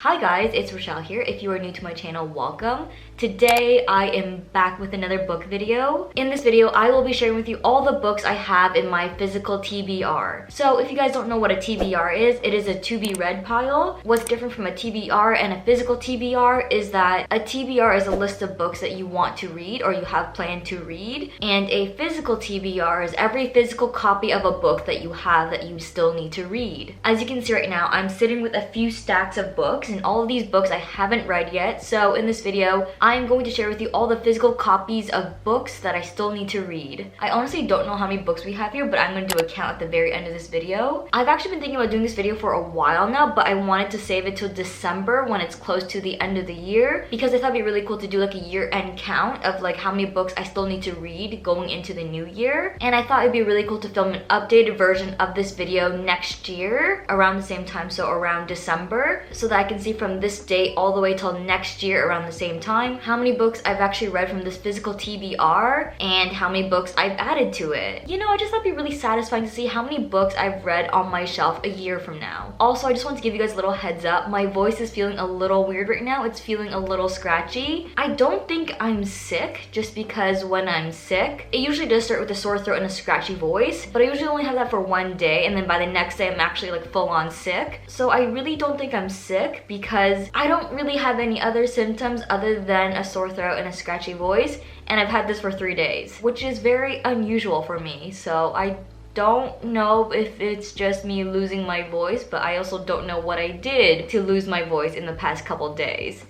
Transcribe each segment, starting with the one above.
Hi guys, it's Rachelle here. If you are new to my channel, welcome. Today I am back with another book video. In this video, I will be sharing with you all the books I have in my physical TBR. So if you guys don't know what a TBR is, it is a to be read pile. What's different from a TBR and a physical TBR is that a TBR is a list of books that you want to read or you have planned to read. And a physical TBR is every physical copy of a book that you have that you still need to read. As you can see right now, I'm sitting with a few stacks of books, and all of these books I haven't read yet. So in this video, I'm going to share with you all the physical copies of books that I still need to read. I honestly don't know how many books we have here, but I'm going to do a count at the very end of this video. I've actually been thinking about doing this video for a while now, but I wanted to save it till December when it's close to the end of the year, because I thought it'd be really cool to do like a year-end count of like how many books I still need to read going into the new year. And I thought it'd be really cool to film an updated version of this video next year around the same time, so around December, so that I can see from this date all the way till next year around the same time how many books I've actually read from this physical TBR and how many books I've added to it. You know, I just thought it'd be really satisfying to see how many books I've read on my shelf a year from now. Also, I just want to give you guys a little heads up. My voice is feeling a little weird right now. It's feeling a little scratchy. I don't think I'm sick, just because when I'm sick, it usually does start with a sore throat and a scratchy voice, but I usually only have that for one day, and then by the next day I'm actually like full on sick. So I really don't think I'm sick because I don't really have any other symptoms other than a sore throat and a scratchy voice, and I've had this for 3 days, which is very unusual for me. So I don't know if it's just me losing my voice, but I also don't know what I did to lose my voice in the past couple days.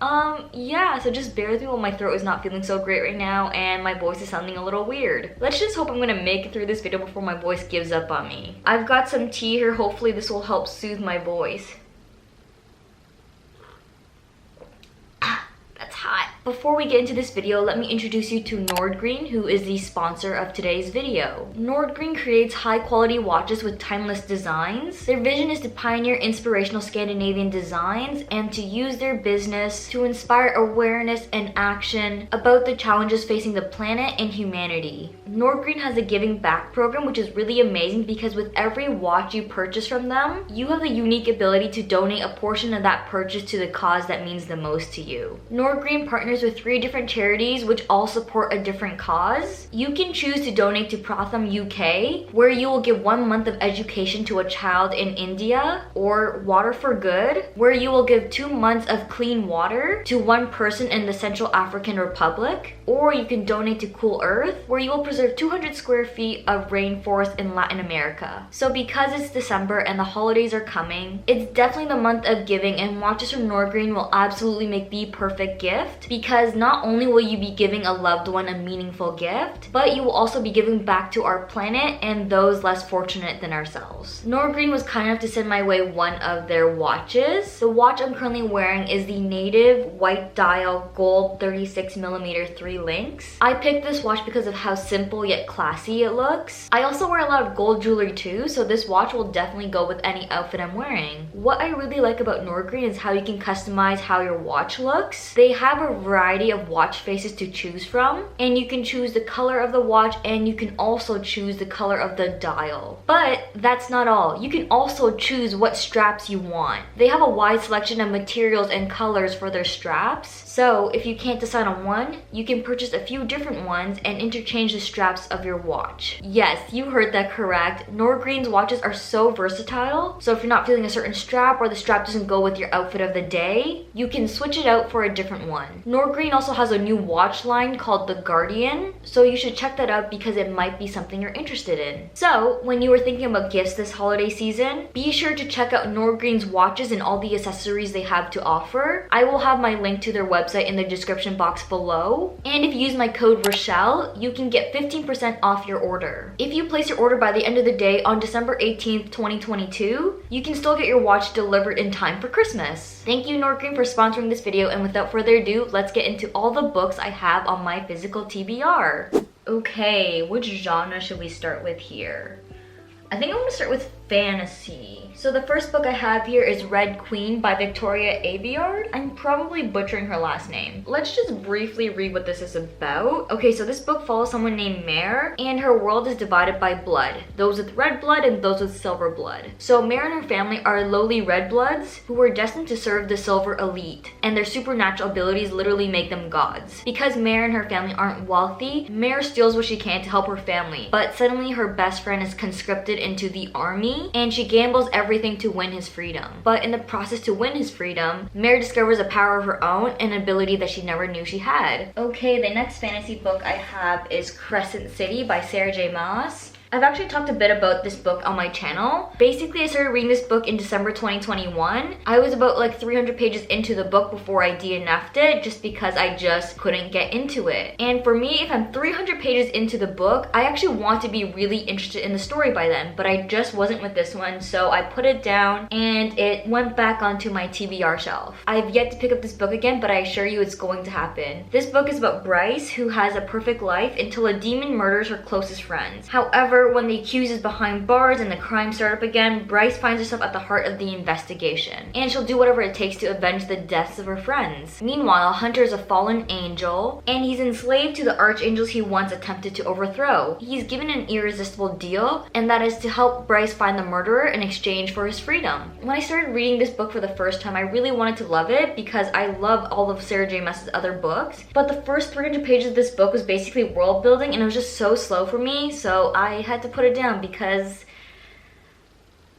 Yeah, so just bear with me while my throat is not feeling so great right now and my voice is sounding a little weird. Let's just hope I'm gonna make it through this video before my voice gives up on me. I've got some tea here. Hopefully this will help soothe my voice. That's hot. Before we get into this video, let me introduce you to Nordgreen, who is the sponsor of today's video. Nordgreen creates high-quality watches with timeless designs. Their vision is to pioneer inspirational Scandinavian designs and to use their business to inspire awareness and action about the challenges facing the planet and humanity. Nordgreen has a giving back program, which is really amazing because with every watch you purchase from them, you have the unique ability to donate a portion of that purchase to the cause that means the most to you. Nordgreen partners with 3 different charities which all support a different cause. You can choose to donate to Pratham UK, where you will give 1 month of education to a child in India, or Water for Good, where you will give 2 months of clean water to 1 person in the Central African Republic, or you can donate to Cool Earth, where you will preserve 200 square feet of rainforest in Latin America. So because it's December and the holidays are coming, it's definitely the month of giving, and watches from Nordgreen will absolutely make the perfect gift, because not only will you be giving a loved one a meaningful gift, but you will also be giving back to our planet and those less fortunate than ourselves. Nordgreen was kind enough to send my way one of their watches. The watch I'm currently wearing is the Native White Dial Gold 36mm 3 links. I picked this watch because of how simple yet classy it looks. I also wear a lot of gold jewelry too, so this watch will definitely go with any outfit I'm wearing. What I really like about Nordgreen is how you can customize how your watch looks. They have a variety of watch faces to choose from, and you can choose the color of the watch, and you can also choose the color of the dial. But that's not all. You can also choose what straps you want. They have a wide selection of materials and colors for their straps, so if you can't decide on one, you can purchase a few different ones and interchange the straps of your watch. Yes, you heard that correct. Nordgreen's watches are so versatile, so if you're not feeling a certain strap or the strap doesn't go with your outfit of the day, you can switch it out for a different one. Nordgreen also has a new watch line called the Guardian, so you should check that out because it might be something you're interested in. So when you were thinking about gifts this holiday season, be sure to check out Nordgreen's watches and all the accessories they have to offer. I will have my link to their website in the description box below, and if you use my code Rachelle, you can get 15% off your order. If you place your order by the end of the day on December 18th, 2022, you can still get your watch delivered in time for Christmas. Thank you, Nordgreen, for sponsoring this video, and without further ado, let's get into all the books I have on my physical TBR. Okay, which genre should we start with here? I think I'm gonna start with fantasy. So the first book I have here is Red Queen by Victoria Aveyard. I'm probably butchering her last name. Let's just briefly read what this is about. Okay, so this book follows someone named Mare, and her world is divided by blood. Those with red blood and those with silver blood. So Mare and her family are lowly red bloods who were destined to serve the silver elite, and their supernatural abilities literally make them gods. Because Mare and her family aren't wealthy, Mare steals what she can to help her family, but suddenly her best friend is conscripted into the army, and she gambles everything to win his freedom. But in the process to win his freedom, Mare discovers a power of her own, an ability that she never knew she had. Okay, the next fantasy book I have is Crescent City by Sarah J Maas. I've actually talked a bit about this book on my channel. Basically, I started reading this book in December 2021. I was about like 300 pages into the book before I DNF'd it just because I just couldn't get into it. And for me, if I'm 300 pages into the book, I actually want to be really interested in the story by then, but I just wasn't with this one, so I put it down and it went back onto my TBR shelf. I've yet to pick up this book again, but I assure you it's going to happen. This book is about Bryce, who has a perfect life until a demon murders her closest friends. However, when the accused is behind bars and the crime start up again, Bryce finds herself at the heart of the investigation, and she'll do whatever it takes to avenge the deaths of her friends. Meanwhile, Hunter is a fallen angel, and he's enslaved to the archangels he once attempted to overthrow. He's given an irresistible deal, and that is to help Bryce find the murderer in exchange for his freedom. When I started reading this book for the first time, I really wanted to love it because I love all of Sarah J Maas's other books, but the first 300 pages of this book was basically world building, and it was just so slow for me, so I had to put it down because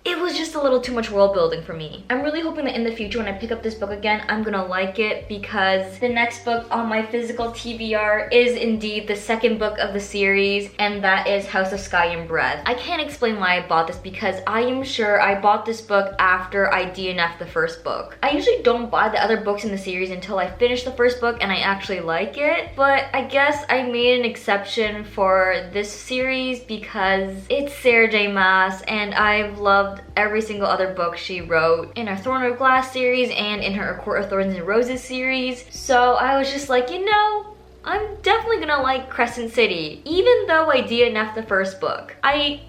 it was just a little too much world building for me. I'm really hoping that in the future when I pick up this book again, I'm gonna like it, because the next book on my physical TBR is indeed the second book of the series, and that is House of Sky and Breath. I can't explain why I bought this because I am sure I bought this book after I DNF'd the first book. I usually don't buy the other books in the series until I finish the first book and I actually like it, but I guess I made an exception for this series because it's Sarah J Maas and I've loved every single other book she wrote in her Throne of Glass series and in her A Court of Thorns and Roses series. So I was just like, you know, I'm definitely gonna like Crescent City, even though I DNF'd the first book. I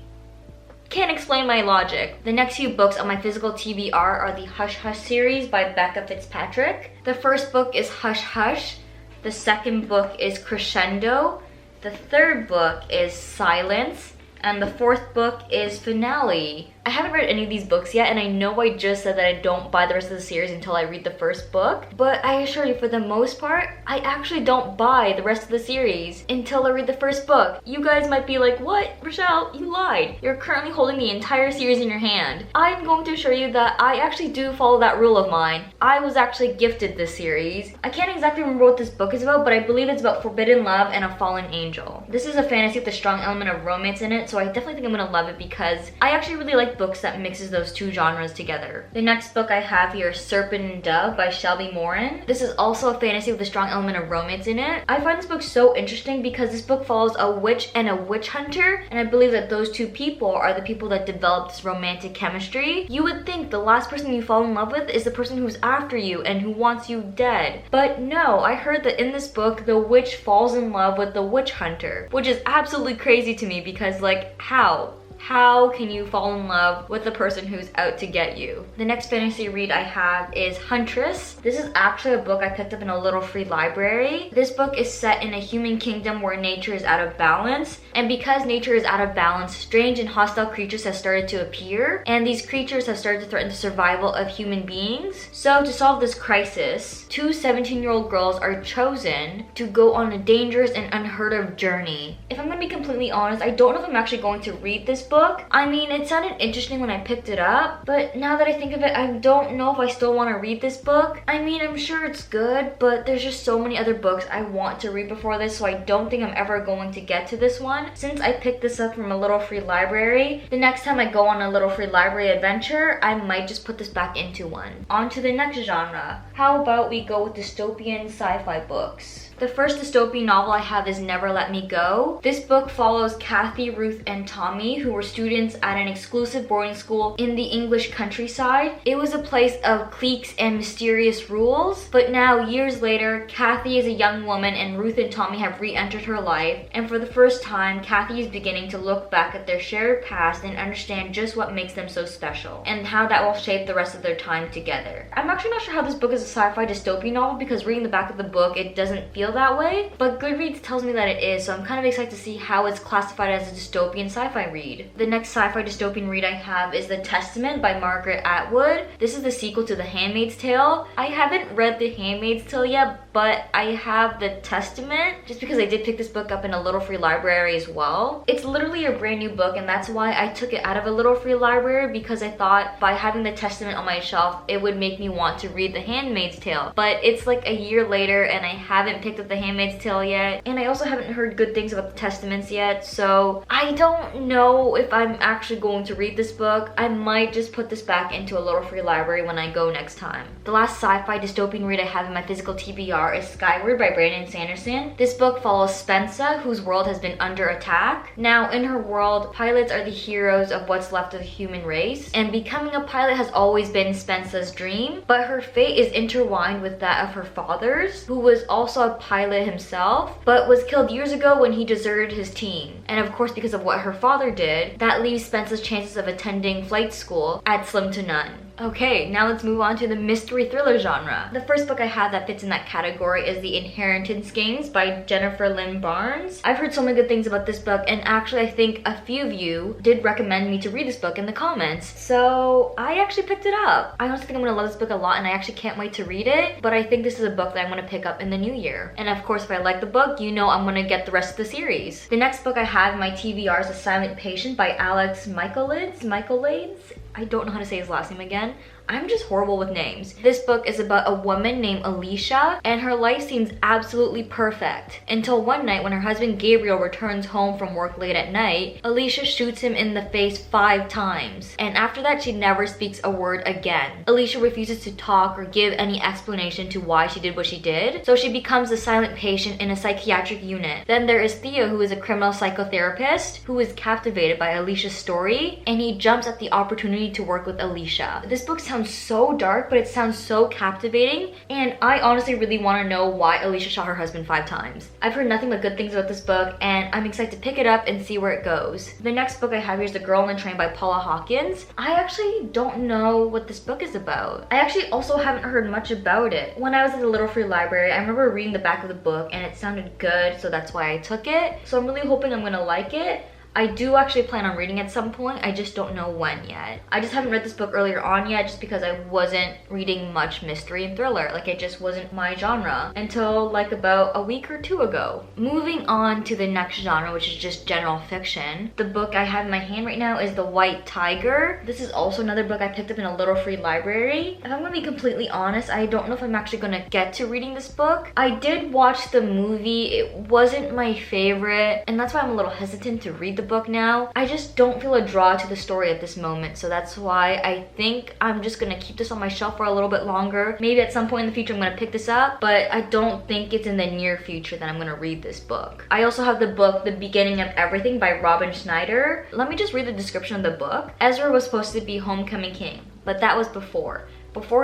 can't explain my logic. The next few books on my physical TBR are the Hush Hush series by Becca Fitzpatrick. The first book is Hush Hush. The second book is Crescendo. The third book is Silence. And the fourth book is Finale. I haven't read any of these books yet, and I know I just said that I don't buy the rest of the series until I read the first book, but I assure you, for the most part, I actually don't buy the rest of the series until I read the first book. You guys might be like, what? Rachelle, you lied. You're currently holding the entire series in your hand. I'm going to assure you that I actually do follow that rule of mine. I was actually gifted this series. I can't exactly remember what this book is about, but I believe it's about forbidden love and a fallen angel. This is a fantasy with a strong element of romance in it, so I definitely think I'm gonna love it because I actually really like books that mixes those two genres together. The next book I have here is Serpent and Dove by Shelby Morin. This is also a fantasy with a strong element of romance in it. I find this book so interesting because this book follows a witch and a witch hunter, and I believe that those two people are the people that develop this romantic chemistry. You would think the last person you fall in love with is the person who's after you and who wants you dead. But no, I heard that in this book, the witch falls in love with the witch hunter, which is absolutely crazy to me because, like, how? How can you fall in love with the person who's out to get you? The next fantasy read I have is Huntress. This is actually a book I picked up in a little free library. This book is set in a human kingdom where nature is out of balance. And because nature is out of balance, strange and hostile creatures have started to appear. And these creatures have started to threaten the survival of human beings. So to solve this crisis, two 17-year-old girls are chosen to go on a dangerous and unheard of journey. If I'm gonna be completely honest, I don't know if I'm actually going to read this book. I mean, it sounded interesting when I picked it up, but now that I think of it, I don't know if I still want to read this book. I mean, I'm sure it's good, but there's just so many other books I want to read before this, so I don't think I'm ever going to get to this one. Since I picked this up from a little free library, the next time I go on a little free library adventure, I might just put this back into one. On to the next genre. How about we go with dystopian sci-fi books? The first dystopian novel I have is Never Let Me Go. This book follows Kathy, Ruth, and Tommy, who were were students at an exclusive boarding school in the English countryside. It was a place of cliques and mysterious rules, but now years later, Kathy is a young woman and Ruth and Tommy have re-entered her life, and for the first time, Kathy is beginning to look back at their shared past and understand just what makes them so special, and how that will shape the rest of their time together. I'm actually not sure how this book is a sci-fi dystopian novel because reading the back of the book, it doesn't feel that way, but Goodreads tells me that it is, so I'm kind of excited to see how it's classified as a dystopian sci-fi read. The next sci-fi dystopian read I have is The Testament by Margaret Atwood. This is the sequel to The Handmaid's Tale. I haven't read The Handmaid's Tale yet, but I have The Testament just because I did pick this book up in a Little Free Library as well. It's literally a brand new book, and that's why I took it out of a Little Free Library, because I thought by having The Testament on my shelf, it would make me want to read The Handmaid's Tale. But it's like a year later and I haven't picked up The Handmaid's Tale yet, and I also haven't heard good things about The Testaments yet, so I don't know if I'm actually going to read this book. I might just put this back into a Little Free Library when I go next time. The last sci-fi dystopian read I have in my physical TBR is Skyward by Brandon Sanderson. This book follows Spencer, whose world has been under attack. Now, in her world, pilots are the heroes of what's left of the human race, and becoming a pilot has always been Spencer's dream, but her fate is intertwined with that of her father's, who was also a pilot himself, but was killed years ago when he deserted his team. And of course, because of what her father did, that leaves Spencer's chances of attending flight school at slim to none. Okay, now let's move on to the mystery thriller genre. The first book I have that fits in that category is The Inheritance Games by Jennifer Lynn Barnes. I've heard so many good things about this book, and actually I think a few of you did recommend me to read this book in the comments, so I actually picked it up. I honestly think I'm gonna love this book a lot, and I actually can't wait to read it, but I think this is a book that I'm gonna pick up in the new year. And of course, if I like the book, you know I'm gonna get the rest of the series. The next book I have in my TBR is The Silent Patient by Alex Michaelides. I don't know how to say his last name again. I'm just horrible with names. This book is about a woman named Alicia, and her life seems absolutely perfect until one night when her husband Gabriel returns home from work late at night. Alicia shoots him in the face 5 times, and after that she never speaks a word again. Alicia refuses to talk or give any explanation to why she did what she did, so she becomes a silent patient in a psychiatric unit. Then there is Theo, who is a criminal psychotherapist who is captivated by Alicia's story, and he jumps at the opportunity to work with Alicia. This book sounds so dark, but it sounds so captivating, and I honestly really want to know why Alicia shot her husband 5 times. I've heard nothing but good things about this book, and I'm excited to pick it up and see where it goes. The next book I have here is The Girl on the Train by Paula Hawkins. I actually don't know what this book is about. I actually also haven't heard much about it. When I was at the Little Free Library, I remember reading the back of the book and it sounded good, so that's why I took it. So I'm really hoping I'm gonna like it. I do actually plan on reading at some point, I just don't know when yet. I just haven't read this book earlier on yet just because I wasn't reading much mystery and thriller. Like, it just wasn't my genre until like about a week or 2 ago. Moving on to the next genre, which is just general fiction. The book I have in my hand right now is The White Tiger. This is also another book I picked up in a Little Free Library. If I'm gonna be completely honest, I don't know if I'm actually gonna get to reading this book. I did watch the movie, it wasn't my favorite, and that's why I'm a little hesitant to read the book now. I just don't feel a draw to the story at this moment, so that's why I think I'm just gonna keep this on my shelf for a little bit longer. Maybe at some point in the future I'm gonna pick this up, but I don't think it's in the near future that I'm gonna read this book. I also have the book The Beginning of Everything by Robin Schneider. Let me just read the description of the book. Ezra was supposed to be homecoming king, but that was before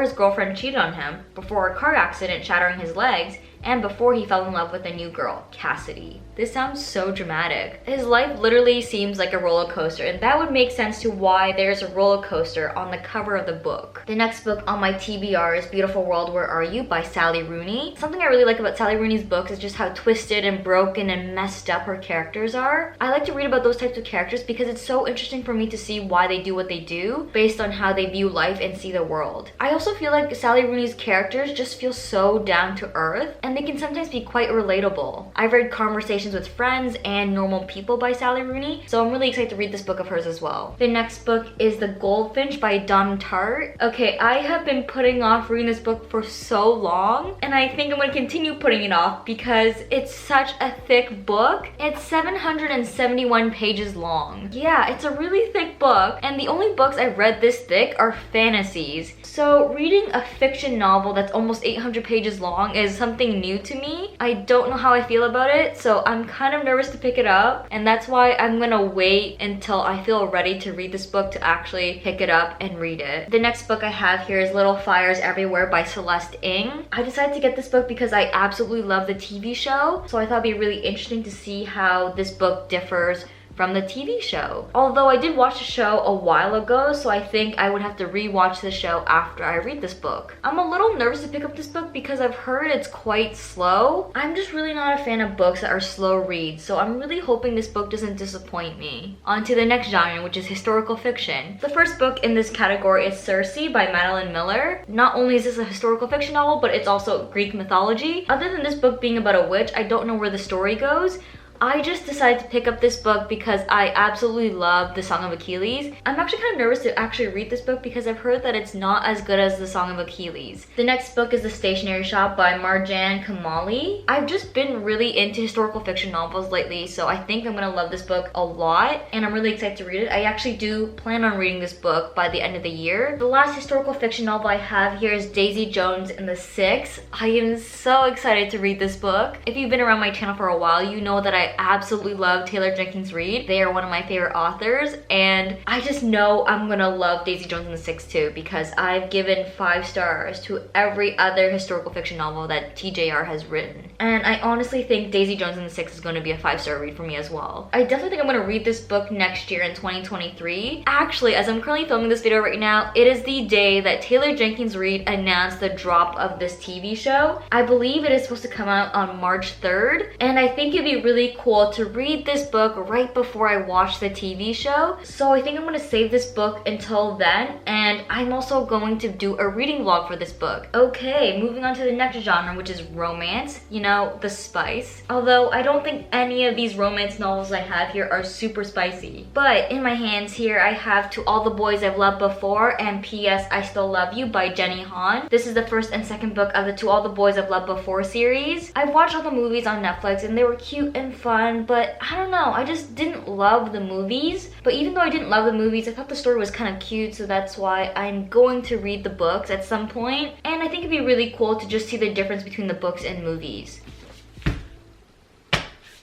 his girlfriend cheated on him, before a car accident shattering his legs, and before he fell in love with a new girl, Cassidy. This sounds so dramatic. His life literally seems like a roller coaster, and that would make sense to why there's a roller coaster on the cover of the book. The next book on my TBR is Beautiful World, Where Are You by Sally Rooney. Something I really like about Sally Rooney's books is just how twisted and broken and messed up her characters are. I like to read about those types of characters because it's so interesting for me to see why they do what they do based on how they view life and see the world. I also feel like Sally Rooney's characters just feel so down to earth, and they can sometimes be quite relatable. I've read Conversations with Friends and Normal People by Sally Rooney, so I'm really excited to read this book of hers as well. The next book is The Goldfinch by Dom Tart. Okay, I have been putting off reading this book for so long, and I think I'm going to continue putting it off because it's such a thick book. It's 771 pages long. Yeah, it's a really thick book, and the only books I've read this thick are fantasies. So reading a fiction novel that's almost 800 pages long is something new new to me. I don't know how I feel about it, so I'm kind of nervous to pick it up, and that's why I'm gonna wait until I feel ready to read this book to actually pick it up and read it. The next book I have here is Little Fires Everywhere by Celeste Ng. I decided to get this book because I absolutely love the TV show, so I thought it'd be really interesting to see how this book differs from the TV show. Although I did watch the show a while ago, so I think I would have to rewatch the show after I read this book. I'm a little nervous to pick up this book because I've heard it's quite slow. I'm just really not a fan of books that are slow reads, so I'm really hoping this book doesn't disappoint me. On to the next genre, which is historical fiction. The first book in this category is Circe by Madeline Miller. Not only is this a historical fiction novel, but it's also Greek mythology. Other than this book being about a witch, I don't know where the story goes. I just decided to pick up this book because I absolutely love The Song of Achilles. I'm actually kind of nervous to actually read this book because I've heard that it's not as good as The Song of Achilles. The next book is The Stationery Shop by Marjan Kamali. I've just been really into historical fiction novels lately, so I think I'm gonna love this book a lot, and I'm really excited to read it. I actually do plan on reading this book by the end of the year. The last historical fiction novel I have here is Daisy Jones and the Six. I am so excited to read this book. If you've been around my channel for a while, you know that I absolutely love Taylor Jenkins Reid. They are one of my favorite authors, and I just know I'm gonna love Daisy Jones and the Six too, because I've given 5 stars to every other historical fiction novel that TJR has written. And I honestly think Daisy Jones and the Six is going to be a 5-star read for me as well. I definitely think I'm going to read this book next year in 2023. Actually, as I'm currently filming this video right now, it is the day that Taylor Jenkins Reid announced the drop of this TV show. I believe it is supposed to come out on March 3rd, and I think it'd be really cool to read this book right before I watch the TV show. So I think I'm going to save this book until then, and I'm also going to do a reading vlog for this book. Okay, moving on to the next genre, which is romance. You know, the spice. Although I don't think any of these romance novels I have here are super spicy. But in my hands here, I have To All the Boys I've Loved Before and P.S. I Still Love You by Jenny Han. This is the first and second book of the To All the Boys I've Loved Before series. I've watched all the movies on Netflix and they were cute and fun, but I don't know, I just didn't love the movies. But even though I didn't love the movies, I thought the story was kind of cute, so that's why I'm going to read the books at some point. And I think it'd be really cool to just see the difference between the books and movies.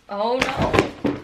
Oh no.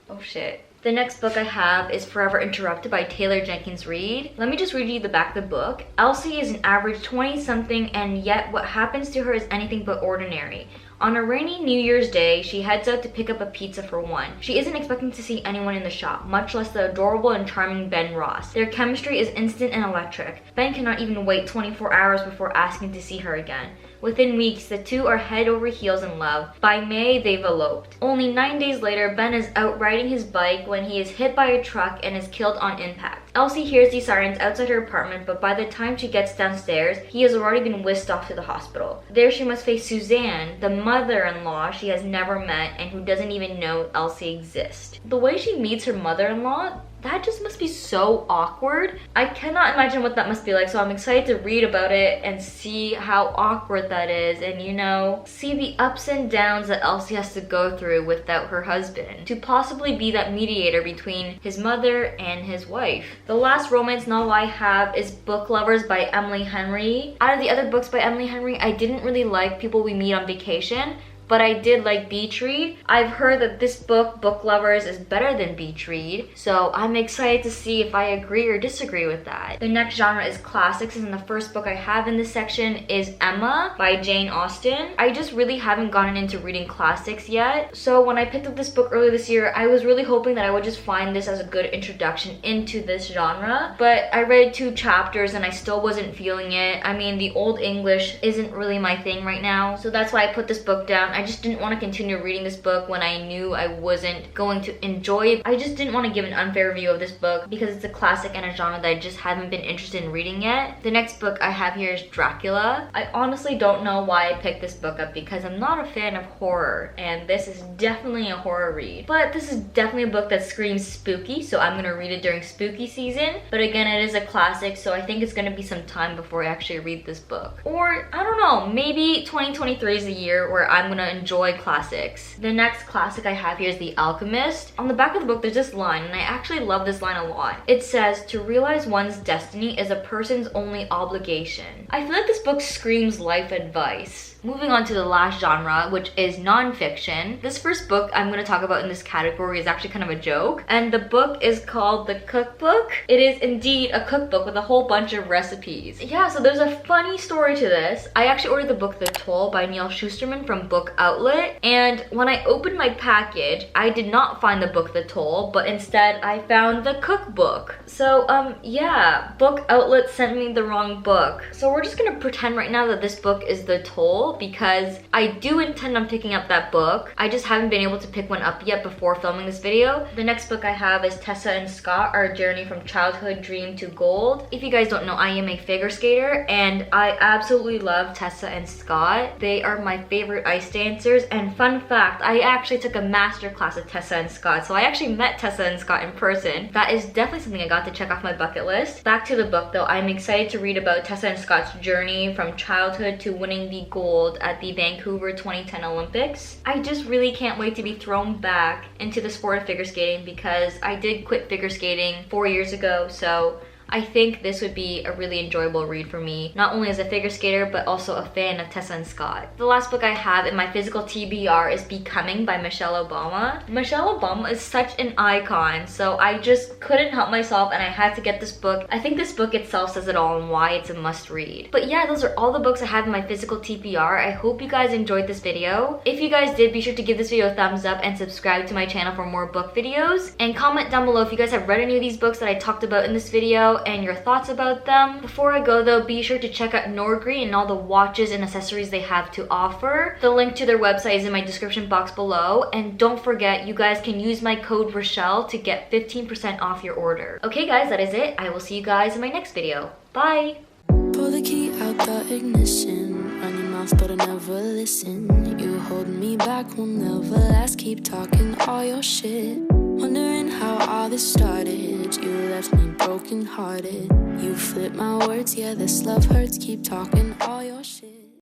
Oh shit. The next book I have is Forever Interrupted by Taylor Jenkins Reid. Let me just read you the back of the book. Elsie is an average 20-something, and yet what happens to her is anything but ordinary. On a rainy New Year's Day, she heads out to pick up a pizza for one. She isn't expecting to see anyone in the shop, much less the adorable and charming Ben Ross. Their chemistry is instant and electric. Ben cannot even wait 24 hours before asking to see her again. Within weeks, the two are head over heels in love. By May, they've eloped. Only 9 days later, Ben is out riding his bike when he is hit by a truck and is killed on impact. Elsie hears the sirens outside her apartment, but by the time she gets downstairs, he has already been whisked off to the hospital. There she must face Suzanne, the mother-in-law she has never met and who doesn't even know Elsie exists. The way she meets her mother-in-law, that just must be so awkward. I cannot imagine what that must be like, so I'm excited to read about it and see how awkward that is, and you know, see the ups and downs that Elsie has to go through without her husband, to possibly be that mediator between his mother and his wife. The last romance novel I have is Book Lovers by Emily Henry. Out of the other books by Emily Henry, I didn't really like People We Meet on Vacation, but I did like Beach Read. I've heard that this book, Book Lovers, is better than Beach Read, so I'm excited to see if I agree or disagree with that. The next genre is classics, and the first book I have in this section is Emma by Jane Austen. I just really haven't gotten into reading classics yet, so when I picked up this book earlier this year, I was really hoping that I would just find this as a good introduction into this genre, but I read 2 chapters and I still wasn't feeling it. I mean, the Old English isn't really my thing right now, so that's why I put this book down. I just didn't want to continue reading this book when I knew I wasn't going to enjoy it. I just didn't want to give an unfair review of this book because it's a classic and a genre that I just haven't been interested in reading yet. The next book I have here is Dracula. I honestly don't know why I picked this book up because I'm not a fan of horror, and this is definitely a horror read. But this is definitely a book that screams spooky, so I'm going to read it during spooky season. But again, it is a classic, so I think it's going to be some time before I actually read this book. Or, I don't know, maybe 2023 is the year where I'm gonna enjoy classics. The next classic I have here is The Alchemist. On the back of the book, there's this line, and I actually love this line a lot. It says, "To realize one's destiny is a person's only obligation." I feel like this book screams life advice. Moving on to the last genre, which is nonfiction. This first book I'm going to talk about in this category is actually kind of a joke, and the book is called The Cookbook. It is indeed a cookbook with a whole bunch of recipes. Yeah, so there's a funny story to this. I actually ordered the book The Toll by Neil Shusterman from Book Outlet, and when I opened my package, I did not find the book The Toll, but instead I found the cookbook. So yeah, Book Outlet sent me the wrong book. So we're just gonna pretend right now that this book is The Toll, because I do intend on picking up that book. I just haven't been able to pick one up yet before filming this video. The next book I have is Tessa and Scott, Our Journey from Childhood Dream to Gold. If you guys don't know, I am a figure skater, and I absolutely love Tessa and Scott. They are my favorite ice dancers, and fun fact, I actually took a master class of Tessa and Scott, so I actually met Tessa and Scott in person. That is definitely something I got to check off my bucket list. Back to the book though, I'm excited to read about Tessa and Scott's journey from childhood to winning the gold at the Vancouver 2010 Olympics. I just really can't wait to be thrown back into the sport of figure skating, because I did quit figure skating 4 years ago, so I think this would be a really enjoyable read for me, not only as a figure skater, but also a fan of Tessa and Scott. The last book I have in my physical TBR is Becoming by Michelle Obama. Michelle Obama is such an icon, so I just couldn't help myself and I had to get this book. I think this book itself says it all and why it's a must read. But yeah, those are all the books I have in my physical TBR. I hope you guys enjoyed this video. If you guys did, be sure to give this video a thumbs up and subscribe to my channel for more book videos. And comment down below if you guys have read any of these books that I talked about in this video and your thoughts about them. Before I go though, be sure to check out Nordgreen and all the watches and accessories they have to offer. The link to their website is in my description box below, and don't forget, you guys can use my code Rachelle to get 15% off your order. Okay guys, that is it. I will see you guys in my next video. Bye! Pull the key out the ignition, run your mouth but I never listen. You hold me back, will never last, keep talking all your shit. Wondering how all this started, you left me broken hearted. You flip my words, yeah this love hurts, keep talking all your shit.